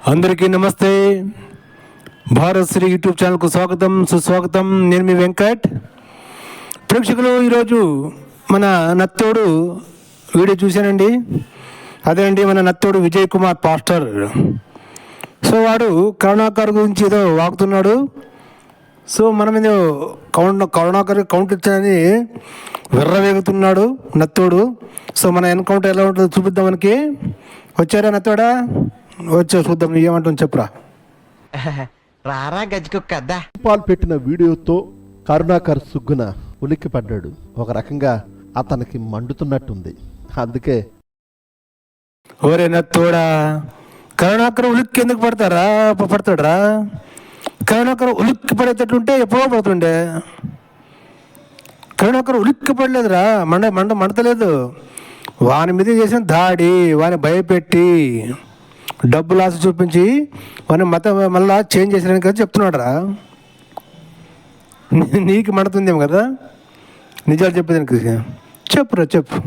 అందరికీ నమస్తే. భారత్ శ్రీ యూట్యూబ్ ఛానల్కు స్వాగతం, సుస్వాగతం. నేను మీ వెంకట్. ప్రేక్షకులు, ఈరోజు మన నత్తోడు వీడియో చూశానండి. అదే అండి మన నత్తోడు విజయ్ కుమార్ పాస్టర్. సో వాడు కరుణాకర్ గురించి ఏదో వాగుతున్నాడు. సో మనం ఏదో కరుణాకర్ కౌంట్ ఇచ్చానని విర్రవేగుతున్నాడు నత్తోడు. సో మన ఎన్కౌంటర్ ఎలా ఉంటుందో చూపిద్దాం. మనకి వచ్చారా నత్తోడా? వచ్చా, చూద్దాం ఏమంటుంది చెప్పురా. రారా గజ్జుకుక్కద్దా. పాల్ పెట్టిన వీడియోతో కరుణాకర్ సుగ్గున ఉలిక్కి పడ్డాడు. ఒక రకంగా అతనికి మండుతున్నట్టుంది. అందుకే ఓరే నత్తోడా, కరుణాకర్ ఉలిక్కి ఎందుకు పడతాడా? కరుణాకర్ ఉలిక్కి పడేటట్లుంటే ఎప్పుడో పడుతుండే. కరుణాకర్ ఉలిక్కి పడలేదురా, మండతలేదు. వాని మీద చేసిన దాడి, వాని భయపెట్టి డబ్బులు ఆశ చూపించి వాని మతం మళ్ళా చేంజ్ చేసినాను కదా చెప్తున్నాడు రా. నీకు మండుతుందేమో కదా నిజాలు చెప్పేదానికి. చెప్పురా చెప్పు.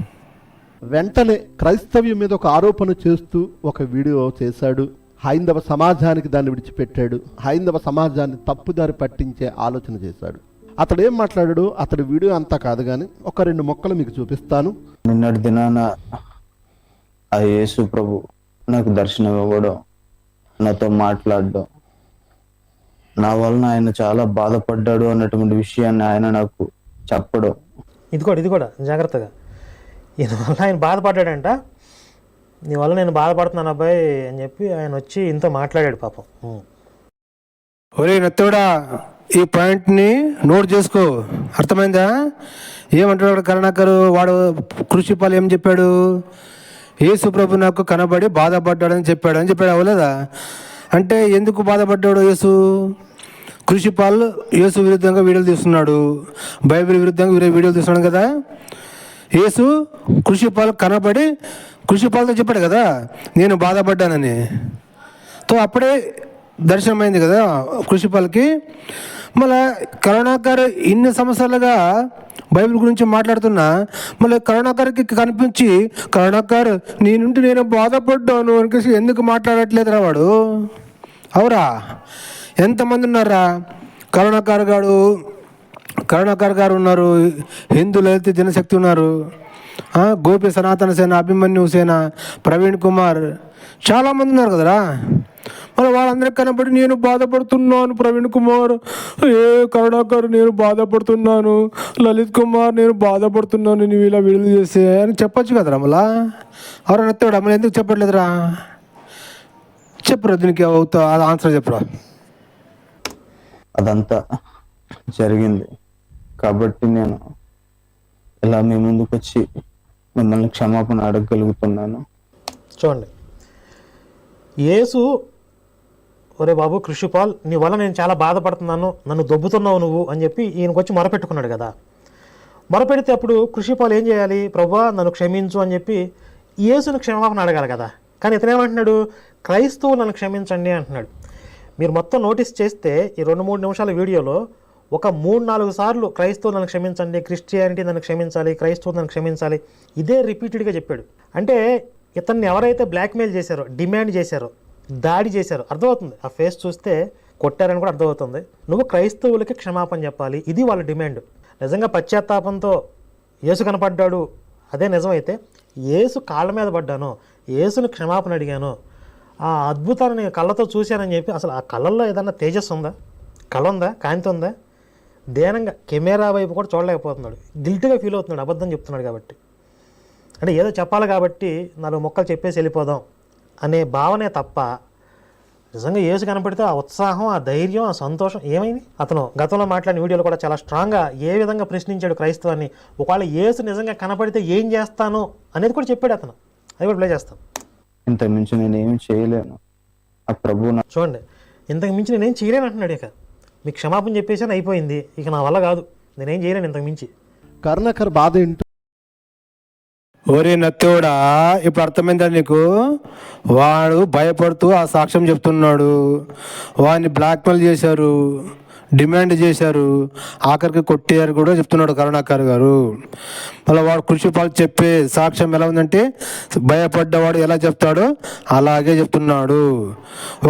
వెంటనే క్రైస్తవ్యం మీద ఒక ఆరోపణ చేస్తూ ఒక వీడియో చేశాడు. హైందవ సమాజానికి దాన్ని విడిచిపెట్టాడు. హైందవ సమాజాన్ని తప్పుదారి పట్టించే ఆలోచన చేశాడు. అతడు ఏం మాట్లాడాడు, అతడి వీడియో అంతా కాదు కానీ ఒక 2 మొక్కలు మీకు చూపిస్తాను. నిన్నటి దినాన ఆ యేసు ప్రభు నాకు దర్శనం ఇవ్వడం, నాతో మాట్లాడడం, నా వలన ఆయన చాలా బాధపడ్డాడు అన్నటువంటి విషయాన్ని ఆయన నాకు చెప్పడం. ఇది కూడా జాగ్రత్తగా, వల్ల ఆయన బాధపడ్డాడంట. నీ వల్ల నేను బాధపడుతున్నాను అబ్బాయి అని చెప్పి ఆయన వచ్చి ఇంత మాట్లాడాడు పాపం. ఒరే నత్తోడా, ఈ పాయింట్ని నోట్ చేసుకో, అర్థమైందా? ఏమంటాడు కరుణాకర్? వాడు కృషిపాలు ఏం చెప్పాడు? యేసు ప్రభు నాకు కనబడి బాధపడ్డాడని చెప్పాడు అవ్వలేదా? అంటే ఎందుకు బాధపడ్డాడు యేసు? కృషిపాల్ యేసు విరుద్ధంగా వీడియోలు తీస్తున్నాడు, బైబిల్ విరుద్ధంగా వీడియోలు తీస్తున్నాడు కదా. యేసు కృషిపాల్ కనబడి కృషిపాల్తో చెప్పాడు కదా నేను బాధపడ్డానని. తో అప్పుడే దర్శనమైంది కదా కృషిపాల్కి. మళ్ళీ కరుణాకర్ ఇన్ని సంవత్సరాలుగా బైబిల్ గురించి మాట్లాడుతున్నా మళ్ళీ కరుణాకర్కి కనిపించి కరుణాకర్ నీ నుండి నేను బాధపడ్డాను అనికేసి ఎందుకు మాట్లాడట్లేదురా వాడు? అవురా, ఎంతమంది ఉన్నారా? కరుణాకర్ గారు ఉన్నారు, హిందూ లలిత జనశక్తి ఉన్నారు, గోపి సనాతన సేన, అభిమన్యు సేన, ప్రవీణ్ కుమార్, చాలామంది ఉన్నారు కదరా. మరి వాళ్ళందరికీ కనబడి నేను బాధపడుతున్నాను, ప్రవీణ్ కుమార్ కరుణాకర్ నేను బాధపడుతున్నాను, లలిత్ కుమార్ నేను బాధపడుతున్నాను, నువ్వు ఇలా విడుదల చేసే అని చెప్పచ్చు కదరా. మళ్ళా ఎవరైనా ఎత్తాడు మళ్ళీ ఎందుకు చెప్పట్లేదురా? చెప్పురా, దీనికి ఆన్సర్ చెప్పురా. అదంతా జరిగింది కాబట్టి నేను ఇలా మీ ముందుకు వచ్చి మిమ్మల్ని క్షమాపణ అడగగలుగుతున్నాను. చూడండి, యేసు ఒరే బాబు కృషిపాల్ నీ వల్ల నేను చాలా బాధపడుతున్నాను, నన్ను దొబ్బుతున్నావు నువ్వు అని చెప్పి ఈయనకు వచ్చి మొరపెట్టుకున్నాడు కదా. మొరపెడితే అప్పుడు కృషిపాల్ ఏం చేయాలి? ప్రభువా నన్ను క్షమించు అని చెప్పి యేసును క్షమాపణ అడగాలి కదా. కానీ ఇతనేమంటున్నాడు? క్రైస్తవులు నన్ను క్షమించండి అంటున్నాడు. మీరు మొత్తం నోటీస్ చేస్తే ఈ 2-3 నిమిషాల వీడియోలో ఒక 3-4 సార్లు క్రైస్తవులు నన్ను క్షమించండి, క్రిస్టియానిటీ నన్ను క్షమించాలి, క్రైస్తవులు నన్ను క్షమించాలి, ఇదే రిపీటెడ్గా చెప్పాడు. అంటే ఇతన్ని ఎవరైతే బ్లాక్మెయిల్ చేశారో, డిమాండ్ చేశారో, దాడి చేశారో అర్థమవుతుంది. ఆ ఫేస్ చూస్తే కొట్టారని కూడా అర్థమవుతుంది. నువ్వు క్రైస్తవులకి క్షమాపణ చెప్పాలి, ఇది వాళ్ళ డిమాండ్. నిజంగా పశ్చాత్తాపంతో యేసు కనపడ్డాడు అదే నిజమైతే, యేసు కాళ్ళ మీద పడ్డాను, యేసుని క్షమాపణ అడిగాను, ఆ అద్భుతాన్ని నేను కళ్ళతో చూశానని చెప్పి అసలు ఆ కళ్ళల్లో ఏదన్నా తేజస్సు ఉందా? కళ ఉందా? కాంతి ఉందా? దేనంగా కెమెరా వైపు కూడా చూడలేకపోతున్నాడు. గిల్ట్గా ఫీల్ అవుతున్నాడు అబద్ధం చెప్తున్నాడు కాబట్టి. అంటే ఏదో చెప్పాలి కాబట్టి 4 మొక్కలు చెప్పేసి వెళ్ళిపోదాం అనే భావనే తప్ప నిజంగా యేసు కనపడితే ఆ ఉత్సాహం, ఆ ధైర్యం, ఆ సంతోషం ఏమైంది? అతను గతంలో మాట్లాడిన వీడియోలో కూడా చాలా స్ట్రాంగ్గా ఏ విధంగా ప్రశ్నించాడు క్రైస్తవాన్ని. ఒకవేళ యేసు నిజంగా కనపడితే ఏం చేస్తాను అనేది కూడా చెప్పాడు అతను. అది కూడా ప్లే చేస్తాను. ఇంతకు మించి నేను ఏమి చేయలేను. ఆ ప్రభు చూడండి, ఇంతకు మించి నేనేం చేయలేను అంటున్నాడు. ఇక మీకు క్షమాపణ చెప్పేసి అయిపోయింది, ఇక నా వల్ల కాదు, నేనేం చేయలేను ఇంతకు మించి. కరుణాకర్ బాధ ఏంటో ఒరే నత్తోడా, ఇప్పుడు అర్థమైందా నీకు? వాడు భయపడుతూ ఆ సాక్ష్యం చెప్తున్నాడు, వాడిని బ్లాక్మెయిల్ చేశారు, డిమాండ్ చేశారు, ఆఖరికి కొట్టారు కూడా చెప్తున్నాడు కరుణాకర్ గారు. మళ్ళీ వాడు కృషిపాల్ చెప్పే సాక్ష్యం ఎలా ఉందంటే, భయపడ్డవాడు ఎలా చెప్తాడో అలాగే చెప్తున్నాడు.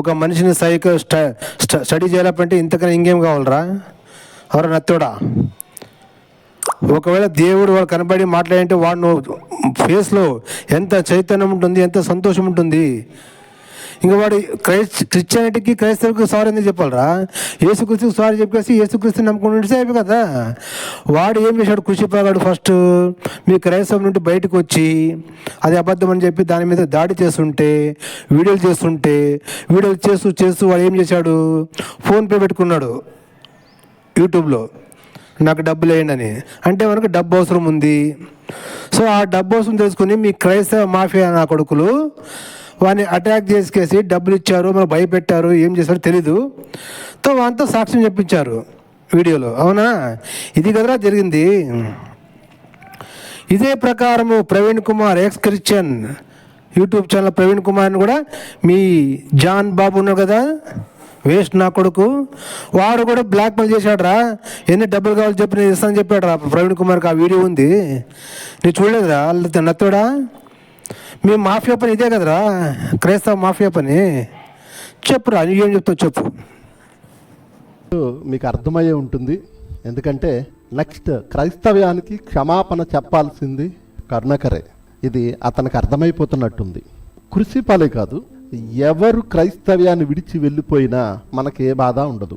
ఒక మనిషిని స్టడీ చేయాలంటే ఇంతకన్నా ఇంకేం కావాలరా? ఎవరు నత్తోడా? ఒకవేళ దేవుడు వాడు కనబడి మాట్లాడంటే వాడు ఫేస్లో ఎంత చైతన్యం ఉంటుంది, ఎంత సంతోషం ఉంటుంది. ఇంకా వాడు క్రిస్టియానిటీకి క్రైస్తవులకు సారీ ఎందుకు చెప్పాలరా? యేసుక్రీస్తుకి సారీ చెప్పేసి యేసుక్రీస్తుని నమ్ముకుంటే అయిపోయి కదా. వాడు ఏం చేశాడు? కృషిపాగాడు ఫస్ట్ మీ క్రైస్తవం నుండి బయటకు వచ్చి అది అబద్ధం అని చెప్పి దాని మీద దాడి చేస్తుంటే, వీడియోలు చేస్తూ వాడు ఏం చేశాడు? ఫోన్పే పెట్టుకున్నాడు యూట్యూబ్లో, నాకు డబ్బులు వేయండి అని. అంటే మనకు డబ్బు అవసరం ఉంది. సో ఆ డబ్బు అవసరం తెలుసుకుని మీ క్రైస్తవ మాఫియా నా కొడుకులు వాడిని అటాక్ చేసేసి డబ్బులు ఇచ్చారు, మనం భయపెట్టారు, ఏం చేశారో తెలీదు. తో వాంతో సాక్ష్యం చెప్పించారు వీడియోలో. అవునా? ఇది కదరా జరిగింది. ఇదే ప్రకారము Praveen Kumar ex Christian YouTube channel Praveen కుమార్ని కూడా మీ జాన్ బాబు ఉన్నాడు కదా, వేస్ట్ నా కొడుకు, వాడు కూడా బ్లాక్మెయిల్ చేశాడు రా. ఎన్ని డబ్బులు కావాలి చెప్పి నేను ఇస్తానని చెప్పాడు రా ప్రవీణ్ కుమార్కి. ఆ వీడియో ఉంది, నేను చూడలేదురా. నత్తోడా, మీ మాఫియా పని ఇదే కదరా, క్రైస్తవ మాఫియా పని. చెప్పురా, నీకేం చెప్తావు చెప్పు. మీకు అర్థమయ్యే ఉంటుంది. ఎందుకంటే నెక్స్ట్ క్రైస్తవ్యానికి క్షమాపణ చెప్పాల్సింది కరుణాకరే. ఇది అతనికి అర్థమైపోతున్నట్టుంది. కృషిపాలే కాదు, ఎవరు క్రైస్తవ్యాన్ని విడిచి వెళ్ళిపోయినా మనకే బాధ ఉండదు.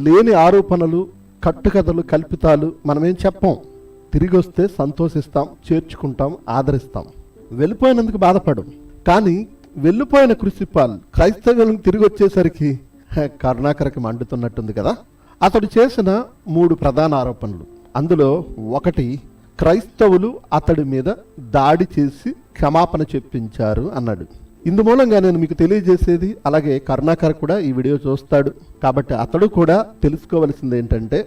లేని ఆరోపణలు, కట్టుకథలు, కల్పితాలు మనమేం చెప్పం. తిరిగి వస్తే సంతోషిస్తాం, చేర్చుకుంటాం, ఆదరిస్తాం. వెళ్ళిపోయినందుకు బాధపడం. కానీ వెళ్ళిపోయిన కృషిపాల్ క్రైస్తవ్యాలకు తిరిగి వచ్చేసరికి కరుణాకర్కి మండుతున్నట్టుంది కదా. అతడు చేసిన 3 ప్రధాన ఆరోపణలు. అందులో ఒకటి, క్రైస్తవులు అతడి మీద దాడి చేసి క్షమాపణ చెప్పించారు అన్నాడు. ఇందు మూలంగా నేను మీకు తెలియజేసేది, అలాగే కరుణాకర్ కూడా ఈ వీడియో చూస్తాడు కాబట్టి అతడు కూడా తెలుసుకోవలసింది ఏంటంటే,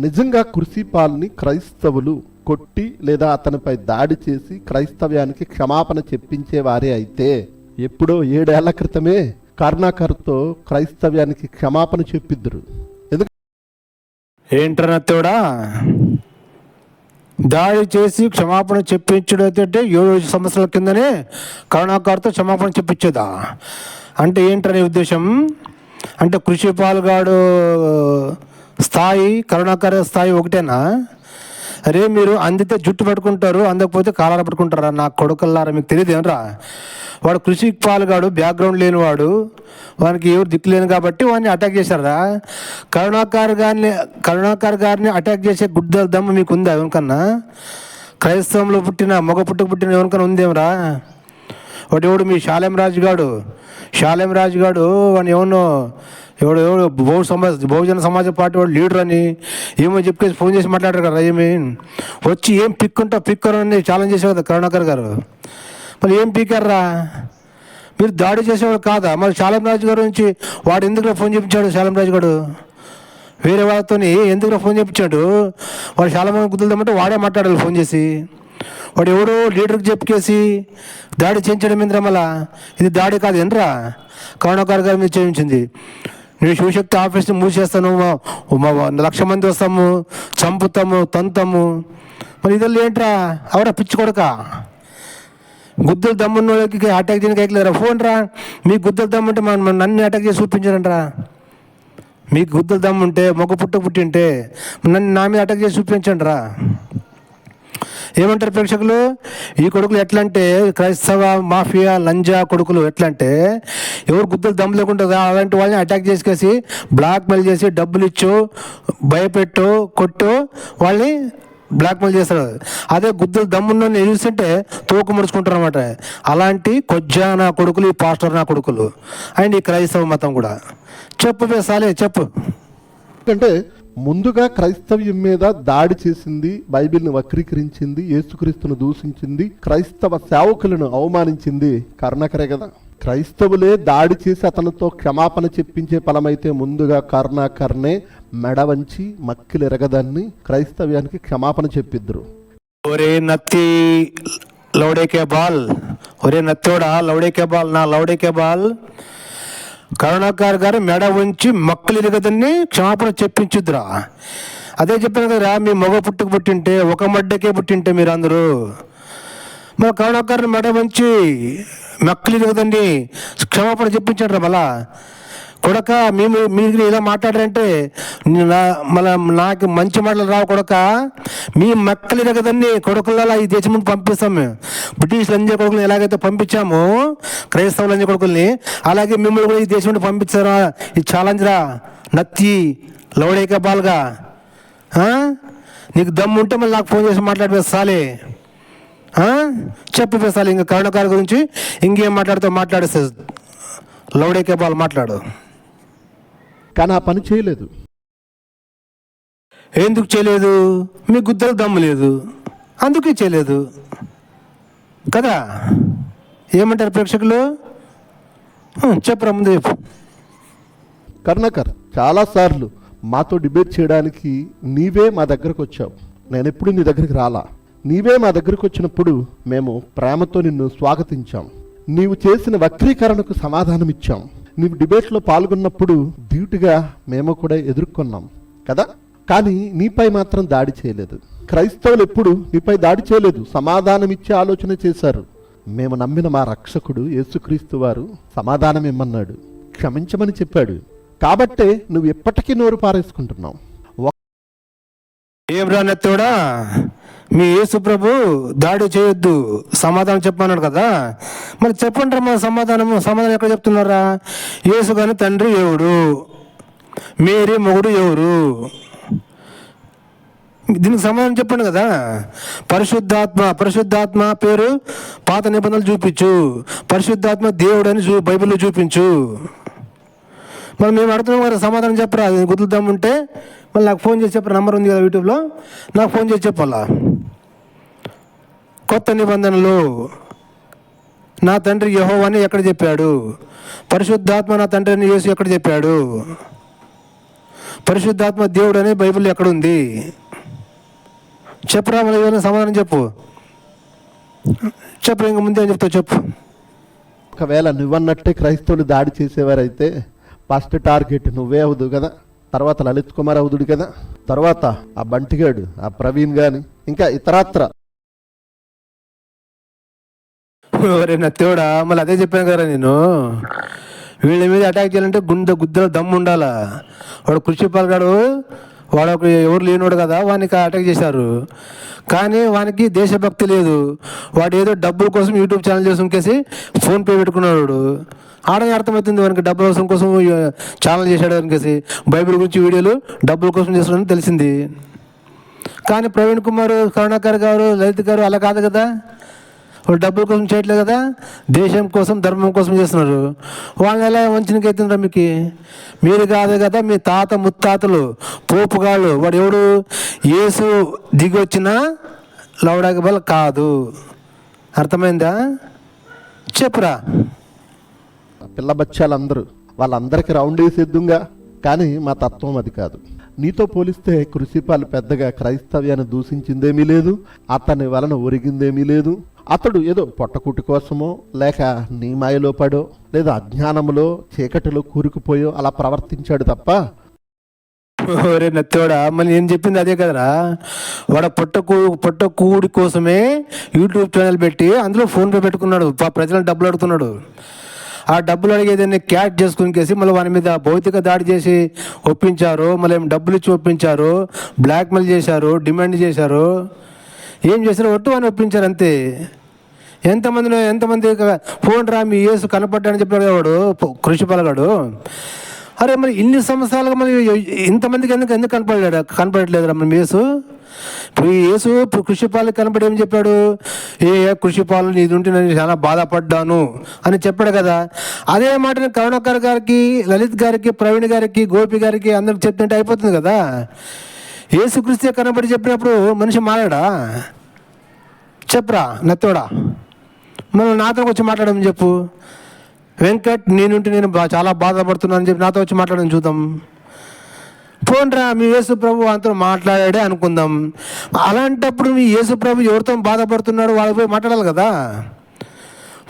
నిజంగా కృషిపాల్ని క్రైస్తవులు కొట్టి లేదా అతనిపై దాడి చేసి క్రైస్తవ్యానికి క్షమాపణ చెప్పించేవారే అయితే ఎప్పుడో 7 ఏళ్ల క్రితమే కరుణాకర్తో క్రైస్తవ్యానికి క్షమాపణ చెప్పిద్దురు. ఏంటనత్తోడా, దాడి చేసి క్షమాపణ చెప్పించడం అయితే 7 సంవత్సరాల కిందనే కరుణాకర్తో క్షమాపణ చెప్పించేదా? అంటే ఏంటనే ఉద్దేశం? అంటే కృషిపాల్ గాడు స్థాయి, కరుణాకర్ స్థాయి ఒకటేనా? అరే మీరు అందితే జుట్టు పట్టుకుంటారు, అందకపోతే కాలాలు పట్టుకుంటారా? నా కొడుకల్లారా, మీకు తెలియదు ఏమరా? వాడు కృషిపాల్ గాడు బ్యాక్గ్రౌండ్ లేనివాడు, వానికి ఎవరు దిక్కు లేను కాబట్టి వాడిని అటాక్ చేశారా? కరుణాకర్ గారిని అటాక్ చేసే గుడ్డ దమ్ము మీకు ఉందా ఎవరికన్నా? క్రైస్తవంలో పుట్టిన మగ పుట్టిన ఎవరికన్నా ఉందేమరా? వాడు మీ శాలెం రాజు గాడు వాడిని ఎవడో బహుజన సమాజ పార్టీ వాడు లీడర్ అని ఏమో చెప్పేసి ఫోన్ చేసి మాట్లాడారు కదా. ఏమి వచ్చి ఏం పిక్కరు అని ఛాలెంజ్ చేసేవారు కదా కరుణాకర్ గారు. మరి ఏం పీకారా? మీరు దాడి చేసేవాడు కాదా? మరి శాలెం రాజు గారు నుంచి వాడు ఎందుకు ఫోన్ చేయించాడు? శాలెం రాజు గారు వేరే వాళ్ళతో ఎందుకు ఫోన్ చేయించాడు? వాడు చాలా మంది కుదులుదామంటే వాడే మాట్లాడాలి ఫోన్ చేసి. వాడు ఎవడో లీడర్కి చెప్పుకేసి దాడి చేయించడం ఏంద్రా? మళ్ళా ఇది దాడి కాదు ఏంట్రా? కరుణాకర్ గారి మీద చేయించింది. నేను శివశక్తి ఆఫీస్ని మూసేస్తాను, 1,00,000 మంది వస్తాము, చంపుతాము, తంతాము. మరి ఇదల్లు ఏంట్రా? అవరా పిచ్చి కొడక, గుద్దలు దమ్మున్న వాళ్ళకి అటాక్ చేయడానికి ఎక్కలేరా? ఫోన్ రా, మీకు గుద్దలు దమ్ముంటే నన్ను అటాక్ చేసి చూపించారంట్రా. మీకు గుద్దలు దమ్ముంటే మొగ పుట్టింటే నన్ను నా మీద అటాక్ చేసి చూపించండి రా. ఏమంటారు ప్రేక్షకులు? ఈ కొడుకులు ఎట్లా అంటే, క్రైస్తవ మాఫియా లంజా కొడుకులు ఎట్లా అంటే, ఎవరు గుద్దలు దమ్ము లేకుండా అలాంటి వాళ్ళని అటాక్ చేసేసి బ్లాక్మెయిల్ చేసి డబ్బులు ఇచ్చో, భయపెట్టో, కొట్టో వాళ్ళని బ్లాక్మెయిల్ చేస్తారు. అదే గుద్దలు దమ్మున్న చూస్తుంటే తోకు ముడుచుకుంటారు అన్నమాట. అలాంటి కొజ్జా నా కొడుకులు, ఈ పాస్టర్ నా కొడుకులు అండ్ ఈ క్రైస్తవ మతం కూడా. చెప్పు సాలే చెప్పు. ఎందుకంటే ముందుగా క్రైస్తవ్యం మీద దాడి చేసింది, బైబిల్ని వక్రీకరించింది, యేసుక్రీస్తును దూషించింది, క్రైస్తవ సేవకులను అవమానించింది కరుణాకరే కదా. క్రైస్తవులే దాడి చేసి అతనితో క్షమాపణ చెప్పించే ఫలమైతే ముందుగా కరుణాకర్నే మెడ వంచి మక్కిలెరగదాన్ని క్రైస్తవ్యానికి క్షమాపణ చెప్పిద్దరు. ఒరే నత్తి లౌడేకే బాల్, ఒరే నత్తోడా లౌడేకే బాల్, నా లౌడేకే బాల్, కరుణాకర్ గారు మెడ ఉంచి మక్కలు ఇరగదని క్షమాపణ చెప్పించుద్దురా. అదే చెప్పాను కదరా, మీ మగ పుట్టుకు పుట్టింటే ఒక మడ్డకే పుట్టింటే మీరు అందరూ మరి కరుణాకర్ని మెడ ఉంచి మక్కలు ఇరగదని క్షమాపణ చెప్పించాడు రా. మళ్ళా కొడక మీరు ఇలా మాట్లాడారంటే మళ్ళీ నాకు మంచి మాటలు రావు కొడక. మీ మక్కలు ఇరగదని కొడుకులలో ఈ దేశం ముందు పంపిస్తాం మేము. బ్రిటిష్ లంజ కొడుకుని ఎలాగైతే పంపించామో క్రైస్తవ లంజ కొడుకుల్ని, అలాగే మిమ్మల్ని కూడా ఈ దేశం నుండి పంపించారా. ఇది ఛాలెంజ్ రా నత్తి లౌడేక బాల్గా. నీకు దమ్ము ఉంటే మళ్ళీ నాకు ఫోన్ చేసి మాట్లాడిపేస్తాలే, చెప్పిపేస్తాలి. ఇంకా కరుణాకర్ గురించి ఇంకేం మాట్లాడిస్తే లౌడేకే బాల్ మాట్లాడు. కానీ ఆ పని చేయలేదు. ఎందుకు చేయలేదు? మీ గుద్దలు దమ్ము లేదు, అందుకే చేయలేదు కదా. ఏమంటారు ప్రేక్షకులు? చెప్పరా ముందు చెప్పు. కరుణాకర్, చాలాసార్లు మాతో డిబేట్ చేయడానికి నీవే మా దగ్గరకు వచ్చావు. నేను ఎప్పుడు నీ దగ్గరికి రాలా. నీవే మా దగ్గరకు వచ్చినప్పుడు మేము ప్రేమతో నిన్ను స్వాగతించాం. నీవు చేసిన వక్రీకరణకు సమాధానం ఇచ్చాం. నీవు డిబేట్లో పాల్గొన్నప్పుడు డ్యూటీగా మేము కూడా ఎదుర్కొన్నాం కదా. కానీ నీపై మాత్రం దాడి చేయలేదు. క్రైస్తవులు ఎప్పుడు నీపై దాడి చేయలేదు, సమాధానం ఇచ్చే ఆలోచన చేశారు. మేము నమ్మిన మా రక్షకుడు యేసుక్రీస్తు వారు సమాధానం ఇమ్మన్నాడు, క్షమించమని చెప్పాడు. కాబట్టే నువ్వు ఎప్పటికీ నోరు పారేసుకుంటున్నావు. ఏం రానెత్తోడా, మీ యేసు ప్రభు దాడి చేయొద్దు సమాధానం చెప్పమన్నాడు కదా. మరి చెప్పండి మా సమాధానం ఎక్కడ చెప్తున్నారా? యేసు గాని తండ్రి ఎవడు, మేరీ మొగుడు ఎవరు, దీనికి సమాధానం చెప్పండి కదా. పరిశుద్ధాత్మ పేరు పాత నిబంధనలు చూపించు, పరిశుద్ధాత్మ దేవుడు అని బైబిల్లో చూపించు. మరి మేము అడుగుతున్నాం కదా, సమాధానం చెప్పరా. గుర్తుద్దాం ఉంటే మళ్ళీ నాకు ఫోన్ చేసి చెప్పరా, నంబర్ ఉంది కదా యూట్యూబ్లో, నాకు ఫోన్ చేసి చెప్పాలా. కొత్త నిబంధనలు నా తండ్రి యెహోవా అని ఎక్కడ చెప్పాడు? పరిశుద్ధాత్మ నా తండ్రి అని యేసు ఎక్కడ చెప్పాడు? పరిశుద్ధాత్మ దేవుడు అని బైబిల్లో ఎక్కడుంది? చెప్పరా. మళ్ళీ ఏమైనా సమాధానం చెప్పు. చెప్పరా, ఇంక ముందే చెప్తావు చెప్పు. ఒకవేళ నువ్వన్నట్టే క్రైస్తవులు దాడి చేసేవారైతే ఫస్ట్ టార్గెట్ నువ్వే అవుదు కదా, తర్వాత లలిత్ కుమార్ అవుదుడు కదా, తర్వాత ఆ బంటిగాడు, ఆ ప్రవీణ్ గాని, ఇంకా ఇతరత్ర. నా తేడా మళ్ళీ అదే చెప్పాను కదా నేను. వీళ్ళ మీద అటాక్ చేయాలంటే గుద్దలో దమ్ము ఉండాలా. వాడు కృషిపాల్ గాడు, వాడు ఒక ఎవరు లేనివాడు కదా, వానికి అటాక్ చేశారు. కానీ వానికి దేశభక్తి లేదు. వాడు ఏదో డబ్బుల కోసం యూట్యూబ్ ఛానల్ చేసి ఇంకేసి ఫోన్పే పెట్టుకున్నాడు. ఆడని అర్థమవుతుంది వానికి డబ్బుల అవసరం కోసం ఛానల్ చేశాడు అనికేసి. బైబిల్ గురించి వీడియోలు డబ్బుల కోసం చేస్తున్నాడని తెలిసింది. కానీ ప్రవీణ్ కుమార్, కరుణాకర్ గారు, లలిత్ గారు అలా కాదు కదా. వాళ్ళు డబ్బుల కోసం చేయట్లేదు కదా, దేశం కోసం ధర్మం కోసం చేస్తున్నారు. వాళ్ళని ఎలా వంచనకి అవుతుండ్రా మీకు? మీరు కాదు కదా, మీ తాత ముత్తాతలు పోపుగాళ్ళు. వాడు ఎవడు? యేసు దిగి వచ్చిన లౌడాకి బల కాదు. అర్థమైందా? చెప్పురా. పిల్ల బచ్చాలందరూ వాళ్ళందరికీ రౌండ్ వేసేద్దుంగా. కానీ మా తత్వం అది కాదు. నీతో పోలిస్తే కృషిపాలు పెద్దగా క్రైస్తవ్యాన్ని దూషించిందేమీ లేదు, అతని వలన ఒరిగిందేమీ లేదు. అతడు ఏదో పొట్టకుటి కోసమో, లేక నీ మాయలో పడో, లేదా అజ్ఞానములో చీకటిలో కూరుకుపోయో అలా ప్రవర్తించాడు తప్ప. ఒరే నత్తోడా, మళ్ళీ నేను చెప్పింది అదే కదరా. వాడ పొట్టకూడి కోసమే యూట్యూబ్ ఛానల్ పెట్టి అందులో ఫోన్పే పెట్టుకున్నాడు. ప్రజలను డబ్బులు అడుగుతున్నాడు. ఆ డబ్బులు అడిగేదాన్ని క్యాష్ చేసుకునికేసి మళ్ళీ వాని మీద భౌతిక దాడి చేసి ఒప్పించారు. మళ్ళీ ఏం డబ్బులు ఇచ్చి ఒప్పించారు, బ్లాక్మెయిల్ చేశారు, డిమాండ్ చేశారు. ఏం చేశారు? ఒట్టు అని ఒప్పించారు అంతే. ఎంతమంది ఫోన్ రా మీ యేసు కనపడ్డాడని చెప్పాడు కదా వాడు కృషిపాలగాడు. అరే మరి ఇన్ని సంవత్సరాలుగా మరి ఇంతమందికి ఎందుకు కనపడట్లేదు రా మన యేసు? ఇప్పుడు ఈ యేసు కృషిపాలకు కనపడి ఏం చెప్పాడు? కృషిపాలు నీది ఉంటే నేను చాలా బాధపడ్డాను అని చెప్పాడు కదా. అదే మాట కరుణాకర్ గారికి, లలిత్ గారికి, ప్రవీణ్ గారికి, గోపి గారికి అందరికి చెప్తుంటే అయిపోతుంది కదా. యేసుక్రీస్తే కనబడి చెప్పినప్పుడు మనిషి మారాడా? చెప్పరా నత్తోడా. మనం నాతో వచ్చి మాట్లాడమని చెప్పు. వెంకట్ నేనుంటే నేను చాలా బాధపడుతున్నాను అని చెప్పి నాతో వచ్చి మాట్లాడని చూద్దాం. పోన్రా, మీ యేసు ప్రభు అంతా మాట్లాడాడే అనుకుందాం. అలాంటప్పుడు మీ యేసు ప్రభు ఎవరితో బాధపడుతున్నాడు వాళ్ళకి పోయి మాట్లాడాలి కదా.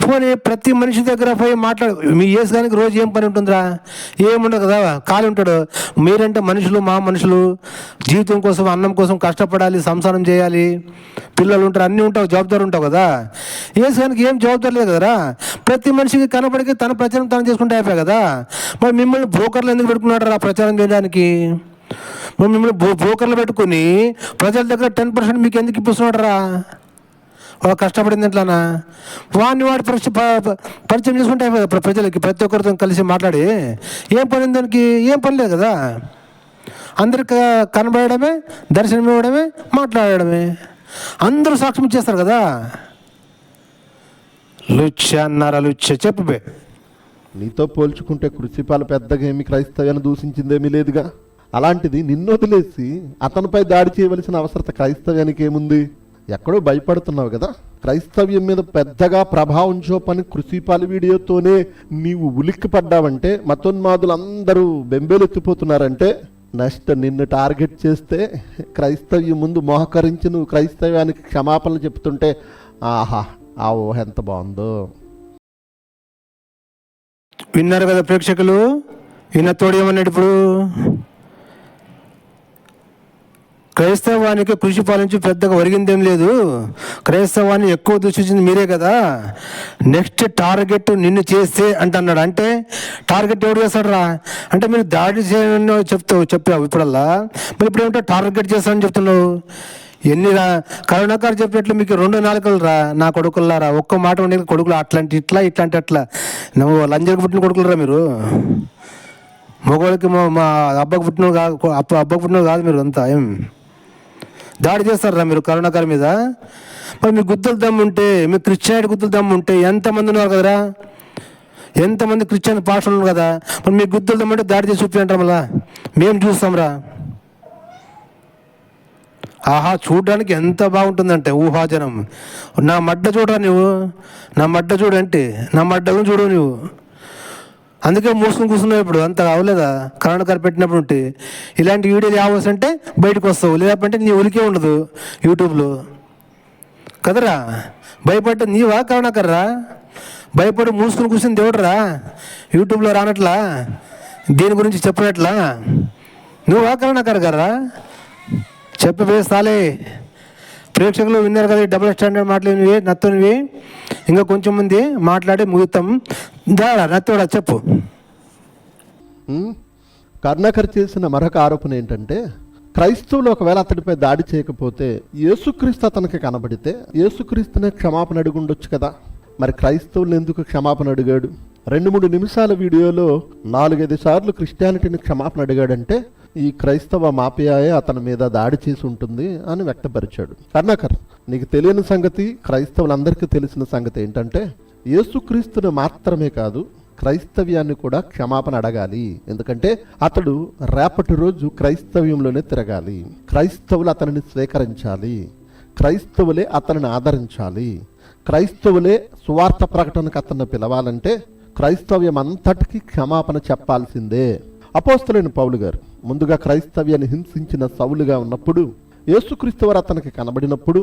పోనీ ప్రతి మనిషి దగ్గర పోయి మాట్లాడు. మీ యేసుగానికి రోజు ఏం పని ఉంటుందిరా? ఏముండదు కదా, ఖాళీ ఉంటాడు. మీరంటే మనుషులు, మా మనుషులు, జీవితం కోసం, అన్నం కోసం కష్టపడాలి, సంసారం చేయాలి, పిల్లలు ఉంటారు, అన్నీ ఉంటావు, జవాబుదారు ఉంటావు కదా. యేసుగానికి ఏం జవాబుదారు లేదు కదరా. ప్రతి మనిషికి కనపడికి తన ప్రచారం తను చేసుకుంటే అయిపోయాయి కదా. మరి మిమ్మల్ని బ్రోకర్లు ఎందుకు పెట్టుకున్నాడు రా ప్రచారం చేయడానికి? మరి మిమ్మల్ని బ్రోకర్లు పెట్టుకుని ప్రజల దగ్గర 10% మీకు ఎందుకు ఇప్పిస్తున్నాడు రా? వాడు కష్టపడింది ఎట్లానా? వాడు పరిచయం చేసుకుంటే ప్రజలకి ప్రతి ఒక్కరితో కలిసి మాట్లాడి ఏం పని దానికి? ఏం పని లేదు కదా. అందరికి కనబడమే, దర్శనం ఇవ్వడమే, మాట్లాడడమే, అందరూ సాక్ష్యం ఇచ్చేస్తారు కదా. లుచ్చ అన్నారా? లుచ్చ చెప్పే. నీతో పోల్చుకుంటే కృషిపాలు పెద్దగా ఏమి క్రైస్తవ్యాన్ని దూషించిందేమీ లేదుగా. అలాంటిది నిన్ను వదిలేసి అతనిపై దాడి చేయవలసిన అవసరత క్రైస్తవ్యానికి ఏముంది? ఎక్కడో భయపడుతున్నావు కదా. క్రైస్తవ్యం మీద పెద్దగా ప్రభావం చూపని కృషిపాలు వీడియోతోనే నీవు ఉలిక్కి పడ్డావంటే, మతోన్మాదులందరూ బెంబేలెత్తిపోతున్నారంటే, నెక్స్ట్ నిన్ను టార్గెట్ చేస్తే క్రైస్తవ్యం ముందు మోహకరించి నువ్వు క్రైస్తవ్యానికి క్షమాపణలు చెప్తుంటే ఆహా, ఆ ఊహ ఎంత బాగుందో. విన్నారు కదా ప్రేక్షకులు. ఈయన తోడు ఏమన్నాడు ఇప్పుడు? క్రైస్తవానికి కృషి పాలించి పెద్దగా ఒరిగిందేం లేదు, క్రైస్తవాన్ని ఎక్కువ దూషించింది మీరే కదా, నెక్స్ట్ టార్గెట్ నిన్ను చేస్తే అంటున్నాడు. అంటే టార్గెట్ ఎవడు చేస్తాడు రా? అంటే మీరు దాడి చేయని చెప్పావు ఇప్పుడల్లా, మరి ఇప్పుడు ఏమిటో టార్గెట్ చేస్తానని చెప్తున్నావు. ఎన్ని రా కరుణాకర్ చెప్పినట్లు మీకు 2 నాలుకలు రా నా కొడుకులారా. ఒక్క మాట ఉండే కొడుకులు అట్లాంటి ఇట్లాంటి అట్లా నువ్వు లంజకి పుట్టిన కొడుకులరా మీరు. మగవాళ్ళకి మా అబ్బకు పుట్టిన కాదు, అబ్బకు పుట్టిన కాదు మీరు అంతా. ఏం దాడి చేస్తారా మీరు కరుణాకర్ మీద? మరి మీ గుద్దులు దమ్ము ఉంటే, మీ క్రిస్టియానిటీ గుద్దులు దమ్ము ఉంటే ఎంతమంది ఉన్నారు కదరా, ఎంతమంది క్రిస్టియన్ పాస్టర్లు ఉన్నారు కదా. మరి మీ గుద్దులు దమ్ము అంటే దాడి చేసి చూపి అంటారు మళ్ళా. మేము చూస్తాంరా. ఆహా, చూడడానికి ఎంత బాగుంటుందంటే ఊహాజనం. నా మడ్డ చూడరా నువ్వు, నా మడ్డ చూడంటే నా మడ్డలను చూడు నువ్వు. అందుకే మూసుకుని కూర్చున్నావు ఇప్పుడు. అంత అవలేదా కరుణాకర్ పెట్టినప్పుడు ఉంటే? ఇలాంటి వీడియోలు యావసంటే బయటకు వస్తావు, లేదంటే నీ ఉలికే ఉండదు యూట్యూబ్లో కదరా. భయపడ్డ నీవా కరుణాకర్రా? భయపడి మూసుకుని కూర్చుని దేవుడరా యూట్యూబ్లో రానట్లా, దీని గురించి చెప్పినట్లా నువ్వా కరుణాకర్ గారా? చెప్పేస్తాలే. ప్రేక్షకులు విన్నారు కదా డబుల్ స్టాండర్డ్ మాటలు నత్తనివి. ఇంకా కొంచెం మంది మాట్లాడి ముగిస్తాం. దాడా నత్తోడా చెప్పు. కరుణాకర్ చేసిన మరొక ఆరోపణ ఏంటంటే, క్రైస్తవులు ఒకవేళ అతడిపై దాడి చేయకపోతే యేసుక్రీస్తు అతనికి కనబడితే యేసుక్రీస్తునే క్షమాపణ అడుగుండొచ్చు కదా. మరి క్రైస్తవులు ఎందుకు క్షమాపణ అడిగాడు? 2-3 నిమిషాల వీడియోలో 4-5 సార్లు క్రిస్టియానిటీని క్షమాపణ అడిగాడంటే ఈ క్రైస్తవ మాఫియాయే అతని మీద దాడి చేసి ఉంటుంది అని వ్యక్తపరిచాడు. కరుణాకర్, నీకు తెలియని సంగతి క్రైస్తవులందరికీ తెలిసిన సంగతి ఏంటంటే, యేసుక్రీస్తుని మాత్రమే కాదు క్రైస్తవ్యాన్ని కూడా క్షమాపణ అడగాలి. ఎందుకంటే అతడు రేపటి రోజు క్రైస్తవ్యంలోనే తిరగాలి. క్రైస్తవులు అతనిని స్వీకరించాలి, క్రైస్తవులే అతనిని ఆదరించాలి, క్రైస్తవులే సువార్త ప్రకటనకు అతన్ని పిలవాలంటే క్రైస్తవ్యం అంతటికీ క్షమాపణ చెప్పాల్సిందే. అపోస్తలుడైన పౌలు గారు ముందుగా క్రైస్తవ్యాన్ని హింసించిన సౌలుగా ఉన్నప్పుడు యేసుక్రీస్తు వారు అతనికి కనబడినప్పుడు,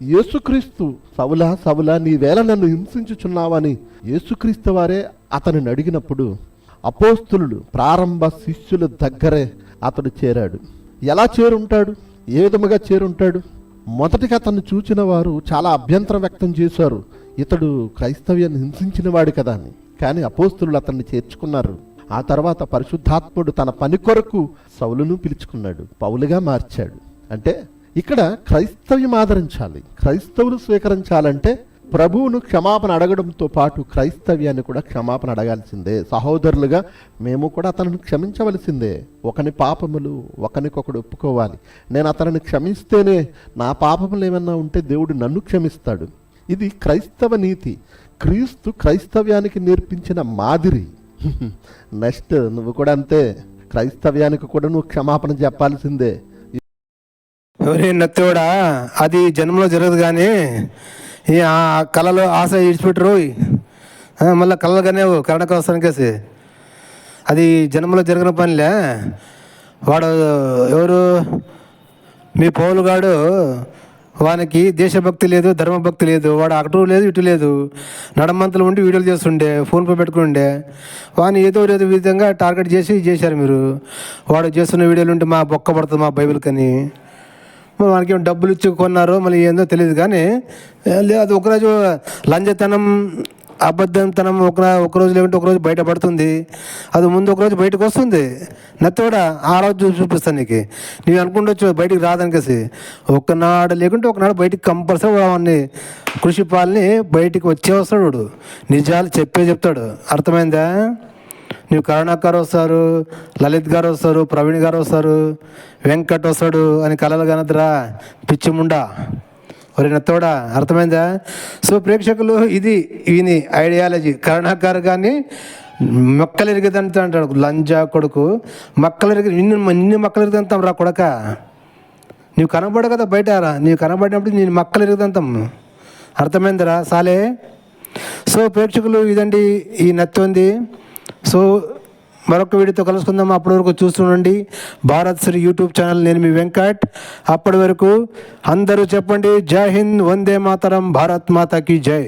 యేసుక్రీస్తు సౌలా సౌలా నీవేళ నన్ను హింసించుచున్నావని యేసుక్రీస్తు వారే అతనిని అడిగినప్పుడు అపోస్తలులు ప్రారంభ శిష్యుల దగ్గరే అతడు చేరాడు. ఎలా చేరుంటాడు? ఏ విధముగా చేరుంటాడు? మొదటిగా అతన్ని చూచిన వారు చాలా అభ్యంతరం వ్యక్తం చేశారు. ఇతడు క్రైస్తవ్యాన్ని హింసించిన వాడు కదా అని. కానీ అపోస్తలులు అతన్ని చేర్చుకున్నారు. ఆ తర్వాత పరిశుద్ధాత్ముడు తన పని కొరకు సౌలును పిలుచుకున్నాడు, పౌలుగా మార్చాడు. అంటే ఇక్కడ క్రైస్తవ్యం ఆదరించాలి, క్రైస్తవులు స్వీకరించాలంటే ప్రభువును క్షమాపణ అడగడంతో పాటు క్రైస్తవ్యాన్ని కూడా క్షమాపణ అడగాల్సిందే. సహోదరులుగా మేము కూడా అతనిని క్షమించవలసిందే. ఒకని పాపములు ఒకనికొకడు ఒప్పుకోవాలి. నేను అతనిని క్షమిస్తేనే నా పాపములు ఏమన్నా ఉంటే దేవుడు నన్ను క్షమిస్తాడు. ఇది క్రైస్తవ నీతి, క్రీస్తు క్రైస్తవ్యానికి నేర్పించిన మాదిరి. నెక్స్ట్ నువ్వు కూడా అంతే, క్రైస్తవ్యానికి కూడా నువ్వు క్షమాపణ చెప్పాల్సిందే. ఎవరే నత్తోడా, అది జన్మలో జరగదు కానీ ఆ కళలో ఆశ ఇడిచిపెట్టరు, మళ్ళీ కళలుగానే కరుణాకర్ వస్తానికేసి అది జన్మలో జరిగిన పనిలే. వాడు ఎవరు మీ పౌలు గాడు వానికి దేశభక్తి లేదు, ధర్మభక్తి లేదు. వాడు అటు లేదు ఇటు లేదు, నడమంతలు ఉండి వీడియోలు చేస్తుండే, ఫోన్పే పెట్టుకుండే. వాని ఏదో విధంగా టార్గెట్ చేశారు మీరు. వాడు చేస్తున్న వీడియోలు ఉంటే మా బొక్క పడుతుంది మా బైబిల్కని. మరి వానికి ఏం డబ్బులు ఇచ్చి కొన్నారో మళ్ళీ ఏందో తెలియదు. కానీ అది ఒకరోజు లంజతనం, అబద్ధంతనం ఒకరోజు లేకుంటే ఒకరోజు బయటపడుతుంది. అది ముందు ఒకరోజు బయటకు వస్తుంది. నత్తోడా ఆ రోజు చూపిస్తాను నీకు. నీవు అనుకుంటొచ్చు బయటికి రాదనికేసి. ఒకనాడు లేకుంటే ఒకనాడు బయటికి కంపల్సరీ వాడిని కృషిపాల్ని బయటికి వచ్చే వస్తాడు. వాడు నిజాలు చెప్తాడు. అర్థమైందా? నీవు కరుణాకర్ వస్తారు, లలిత్ గారు వస్తారు, ప్రవీణ్ గారు వస్తారు, వెంకట్ వస్తాడు అని కలలు కనద్దురా పిచ్చిముండా. ఒరే నత్తోడా, అర్థమైందా? సో ప్రేక్షకులు, ఇది ఈయన ఐడియాలజీ. కరుణాకర్ కానీ మొక్కలు ఎరిగేదంత అంటాడు, లంజా కొడుకు. మొక్కలు ఎరిగి నిన్ను మొక్కలు ఎరిగిదంతాం రా కొడక. నీవు కనబడు కదా బయట రా. నీవు కనబడినప్పుడు నేను మొక్కలు ఎరిగిదంతాం. అర్థమైందిరా సాలే? సో ప్రేక్షకులు, ఇదండి ఈ నత్తుంది. సో మరొక వీడియోతో కలుసుకుందాం. అప్పటి వరకు చూస్తుండండి భారత్ శ్రీ యూట్యూబ్ ఛానల్. నేను మీ వెంకట్. అప్పటి వరకు అందరూ చెప్పండి జై హింద్, వందే మాతరం, భారత్ మాతాకి జై.